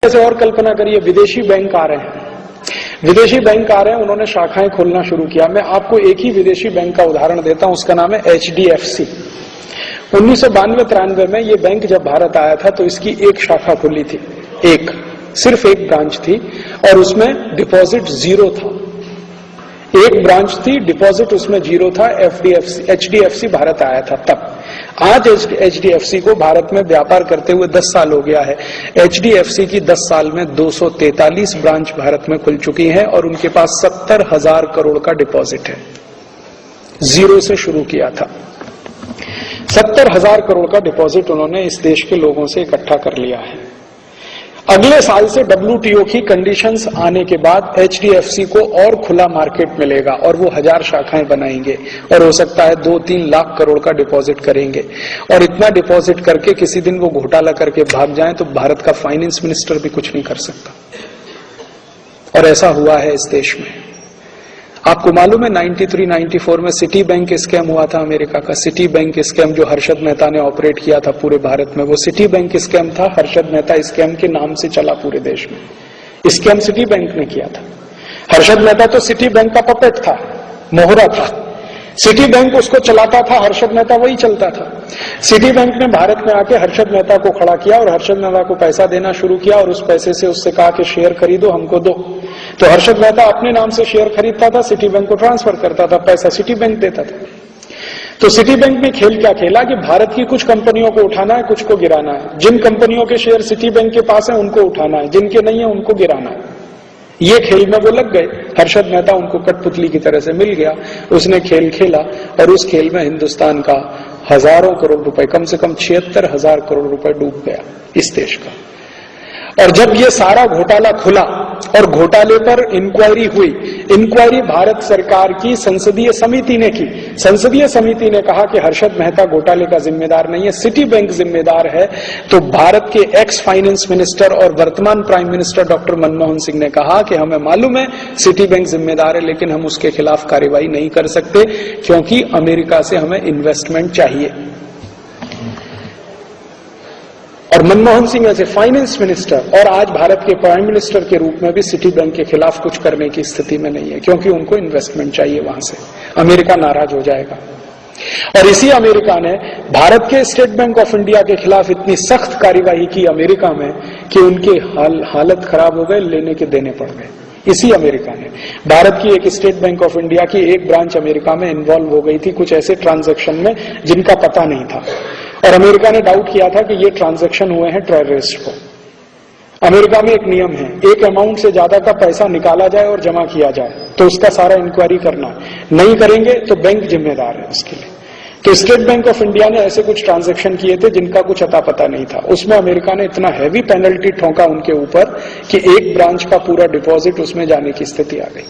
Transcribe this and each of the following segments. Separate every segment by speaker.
Speaker 1: से और कल्पना करिए, विदेशी बैंक आ रहे हैं, विदेशी बैंक आ रहे हैं, उन्होंने शाखाएं खोलना शुरू किया। मैं आपको एक ही विदेशी बैंक का उदाहरण देता हूं, उसका नाम है HDFC। 1992-93 में ये बैंक जब भारत आया था तो इसकी एक शाखा खुली थी, सिर्फ एक ब्रांच थी, और उसमें डिपॉजिट जीरो था। एक ब्रांच थी, डिपॉजिट उसमें जीरो था। HDFC भारत आया था तब। आज HDFC को भारत में व्यापार करते हुए 10 साल हो गया है। HDFC की 10 साल में 243 ब्रांच भारत में खुल चुकी हैं और उनके पास 70,000 करोड़ का डिपॉजिट है। जीरो से शुरू किया था। 70,000 करोड़ का डिपॉजिट उन्होंने इस देश के लोगों से इकट्ठा कर लिया है। अगले साल से WTO की कंडीशंस आने के बाद HDFC को और खुला मार्केट मिलेगा और वो 1000 शाखाएं बनाएंगे और हो सकता है 2-3 लाख करोड़ का डिपॉजिट करेंगे। और इतना डिपॉजिट करके किसी दिन वो घोटाला करके भाग जाएं तो भारत का फाइनेंस मिनिस्टर भी कुछ नहीं कर सकता। और ऐसा हुआ है इस देश में। आपको मालूम है 93-94 में सिटी बैंक स्कैम हुआ था अमेरिका का। सिटी बैंक स्कैम जो हर्षद मेहता ने ऑपरेट किया था पूरे भारत में, वो सिटी बैंक स्कैम था। हर्षद मेहता स्कैम के नाम से चला पूरे देश में। स्कैम सिटी बैंक ने किया था। हर्षद मेहता तो सिटी बैंक का पपेट था, मोहरा था। सिटी बैंक उसको चलाता था, हर्षद मेहता वही चलता था। सिटी बैंक ने भारत में आके हर्षद मेहता को खड़ा किया और हर्षद मेहता को पैसा देना शुरू किया और उस पैसे से उससे कहा कि शेयर खरीदो, हमको दो। तो हर्षद मेहता अपने नाम से शेयर खरीदता था, सिटी बैंक को ट्रांसफर करता था, पैसा सिटी बैंक देता था। तो सिटी बैंक ने खेल क्या खेला कि भारत की कुछ कंपनियों को उठाना है, कुछ को गिराना है। जिन कंपनियों के शेयर सिटी बैंक के पास है उनको उठाना है, जिनके नहीं है उनको गिराना है। ये खेल में वो लग गए। हर्षद मेहता उनको कठपुतली की तरह से मिल गया। उसने खेल खेला और उस खेल में हिंदुस्तान का हजारों करोड़ रुपए, कम से कम 76,000 करोड़ रुपए डूब गया इस देश का। और जब ये सारा घोटाला खुला और घोटाले पर इंक्वायरी हुई, इंक्वायरी भारत सरकार की संसदीय समिति ने की। संसदीय समिति ने कहा कि हर्षद मेहता घोटाले का जिम्मेदार नहीं है, सिटी बैंक जिम्मेदार है। तो भारत के एक्स फाइनेंस मिनिस्टर और वर्तमान prime minister doctor Manmohan Singh ने कहा कि हमें मालूम है सिटी बैंक जिम्मेदार है, लेकिन हम उसके खिलाफ कार्रवाई नहीं कर सकते क्योंकि अमेरिका से हमें इन्वेस्टमेंट चाहिए। और मनमोहन सिंह ऐसे फाइनेंस मिनिस्टर और आज भारत के प्राइम मिनिस्टर के रूप में भी सिटी बैंक के खिलाफ कुछ करने की स्थिति में नहीं है, क्योंकि उनको इन्वेस्टमेंट चाहिए वहां से। अमेरिका नाराज हो जाएगा। और इसी अमेरिका ने भारत के स्टेट बैंक ऑफ इंडिया के खिलाफ इतनी सख्त कार्यवाही की अमेरिका में कि उनके हालत खराब हो गए, लेने के देने पड़ गए। इसी अमेरिका ने भारत की एक स्टेट बैंक ऑफ इंडिया की एक ब्रांच अमेरिका में इन्वॉल्व हो गई थी कुछ ऐसे ट्रांजैक्शन में जिनका पता नहीं था, और अमेरिका ने डाउट किया था कि ये ट्रांजैक्शन हुए हैं टेररिस्ट को। अमेरिका में एक नियम है, एक अमाउंट से ज्यादा का पैसा निकाला जाए और जमा किया जाए तो उसका सारा इंक्वायरी करना, नहीं करेंगे तो बैंक जिम्मेदार है उसके लिए। तो स्टेट बैंक ऑफ इंडिया ने ऐसे कुछ ट्रांजैक्शन किए थे जिनका कुछ अता पता नहीं था। उसमें अमेरिका ने इतना हैवी पेनल्टी ठोका उनके ऊपर कि एक ब्रांच का पूरा डिपॉजिट उसमें जाने की स्थिति आ गई।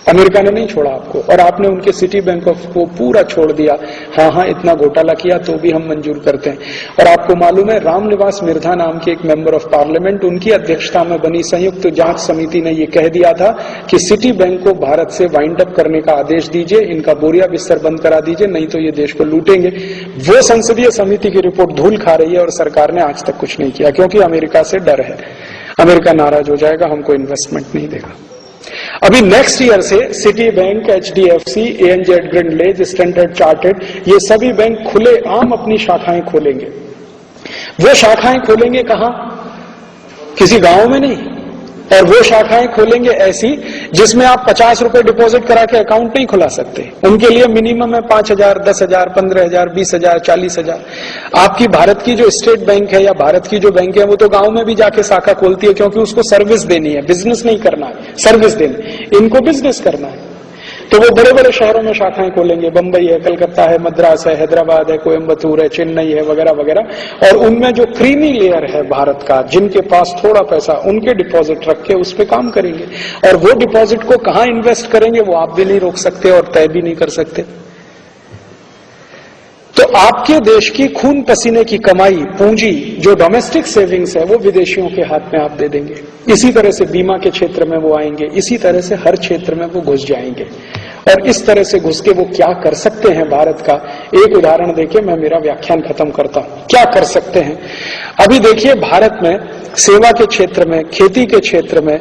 Speaker 1: अमेरिका ने नहीं छोड़ा आपको, और आपने उनके सिटी बैंक ऑफ को पूरा छोड़ दिया। हाँ, इतना घोटाला किया तो भी हम मंजूर करते हैं। और आपको मालूम है रामनिवास मिर्धा नाम के एक मेंबर ऑफ पार्लियामेंट, उनकी अध्यक्षता में बनी संयुक्त जांच समिति ने यह कह दिया था कि सिटी बैंक को भारत से वाइंड अप करने का आदेश दीजिए, इनका बोरिया बिस्तर बंद करा दीजिए, नहीं तो ये देश को लूटेंगे। वो संसदीय समिति की रिपोर्ट धूल खा रही है और सरकार ने आज तक कुछ नहीं किया, क्योंकि अमेरिका से डर है। अमेरिका नाराज हो जाएगा, हमको इन्वेस्टमेंट नहीं देगा। अभी नेक्स्ट ईयर से city bank, HDFC, ANZ Grindlays, standard chartered, ये सभी बैंक खुले आम अपनी शाखाएं खोलेंगे। वो शाखाएं खोलेंगे कहां? किसी गांव में नहीं। और वो शाखाएं खोलेंगे ऐसी जिसमें आप 50 रुपए डिपॉजिट करा के अकाउंट नहीं खुला सकते। उनके लिए मिनिमम है 5,000, 10,000, 15,000, 20,000, 40,000। आपकी भारत की जो स्टेट बैंक है या भारत की जो बैंक है वो तो गांव में भी जाके शाखा खोलती है, क्योंकि उसको सर्विस देनी है, बिजनेस नहीं करना है, सर्विस देनी। इनको बिजनेस करना है तो वो बड़े बड़े शहरों में शाखाएं खोलेंगे। बंबई है, कलकत्ता है, मद्रास है, हैदराबाद है, कोयम्बतूर है, चेन्नई है, वगैरह वगैरह। और उनमें जो क्रीमी लेयर है भारत का, जिनके पास थोड़ा पैसा, उनके डिपॉजिट रख के उस पर काम करेंगे। और वो डिपॉजिट को कहां इन्वेस्ट करेंगे वो आप भी नहीं रोक सकते और तय भी नहीं कर सकते। तो आपके देश की खून पसीने की कमाई, पूंजी, जो डोमेस्टिक सेविंग्स है, वो विदेशियों के हाथ में आप दे देंगे। इसी तरह से बीमा के क्षेत्र में वो आएंगे, इसी तरह से हर क्षेत्र में वो घुस जाएंगे। और इस तरह से घुस के वो क्या कर सकते हैं भारत का एक उदाहरण देके मैं मेरा व्याख्यान खत्म करता हूं। क्या कर सकते हैं? अभी देखिए, भारत में सेवा के क्षेत्र में, खेती के क्षेत्र में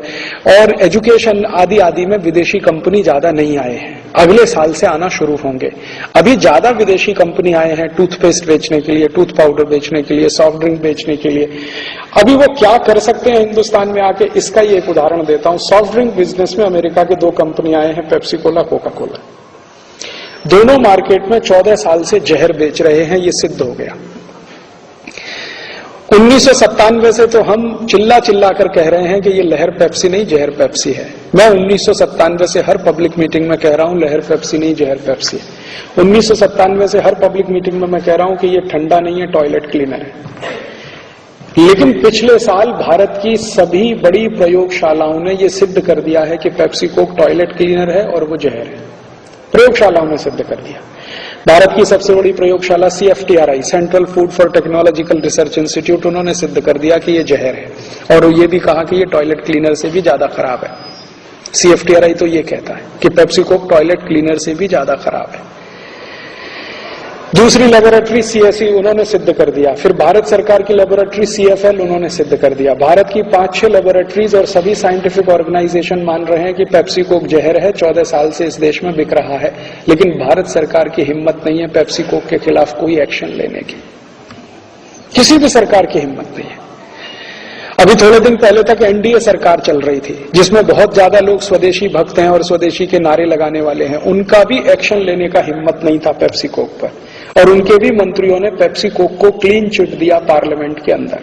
Speaker 1: और एजुकेशन आदि आदि में विदेशी कंपनी ज्यादा नहीं आए हैं। अगले साल से आना शुरू होंगे। अभी ज्यादा विदेशी कंपनी आए हैं टूथपेस्ट बेचने के लिए, टूथ पाउडर बेचने के लिए, सॉफ्ट ड्रिंक बेचने के लिए। अभी वो क्या कर सकते हैं हिंदुस्तान में आके, इसका ये एक उदाहरण देता हूं। सॉफ्ट ड्रिंक बिजनेस में अमेरिका के 2 कंपनी आए हैं, पेप्सी कोला, कोका कोला। दोनों मार्केट में 14 साल से जहर बेच रहे हैं, ये सिद्ध हो गया। 1997 से तो हम चिल्ला चिल्ला कर कह रहे हैं कि ये लहर पेप्सी नहीं, जहर पेप्सी है। मैं 1997 से हर पब्लिक मीटिंग में कह रहा हूं लहर पेप्सी नहीं, जहर पेप्सी है। 1997 से हर पब्लिक मीटिंग में मैं कह रहा हूं कि ये ठंडा नहीं है, टॉयलेट क्लीनर है। लेकिन पिछले साल भारत की सभी बड़ी प्रयोगशालाओं ने यह सिद्ध कर दिया है कि पेप्सी कोक टॉयलेट क्लीनर है और वो जहर है। प्रयोगशालाओं ने सिद्ध कर दिया। भारत की सबसे बड़ी प्रयोगशाला CFTRI, central food for technological research institute, उन्होंने सिद्ध कर दिया कि ये जहर है और ये भी कहा कि ये टॉयलेट क्लीनर से भी ज्यादा खराब है। CFTRI तो ये कहता है कि पेप्सी कोक टॉयलेट क्लीनर से भी ज्यादा खराब है। दूसरी लेबोरेटरी CSE, उन्होंने सिद्ध कर दिया। फिर भारत सरकार की लेबोरेटरी CFL, उन्होंने सिद्ध कर दिया। भारत की 5-6 लेबोरेटरीज और सभी साइंटिफिक ऑर्गेनाइजेशन मान रहे हैं कि पेप्सी कोक जहर है, 14 साल से इस देश में बिक रहा है। लेकिन भारत सरकार की हिम्मत नहीं है पेप्सी कोक के खिलाफ कोई एक्शन लेने की। किसी भी सरकार की हिम्मत नहीं है। अभी थोड़े दिन पहले तक NDA सरकार चल रही थी, जिसमें बहुत ज्यादा लोग स्वदेशी भक्त हैं और स्वदेशी के नारे लगाने वाले हैं। उनका भी एक्शन लेने का हिम्मत नहीं था पेप्सी कोक पर, और उनके भी मंत्रियों ने पेप्सी कोक को क्लीन चिट दिया पार्लियामेंट के अंदर।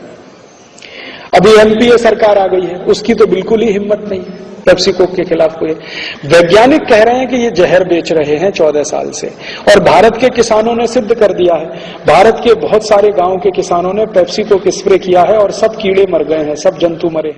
Speaker 1: अभी MPA सरकार आ गई है, उसकी तो बिल्कुल ही हिम्मत नहीं है पेप्सी कोक के खिलाफ कोई। वैज्ञानिक कह रहे हैं कि ये जहर बेच रहे हैं 14 साल से, और भारत के किसानों ने सिद्ध कर दिया है। भारत के बहुत सारे गांव के किसानों ने पेप्सी कोक स्प्रे किया है और सब कीड़े मर गए हैं, सब जंतु मरे हैं।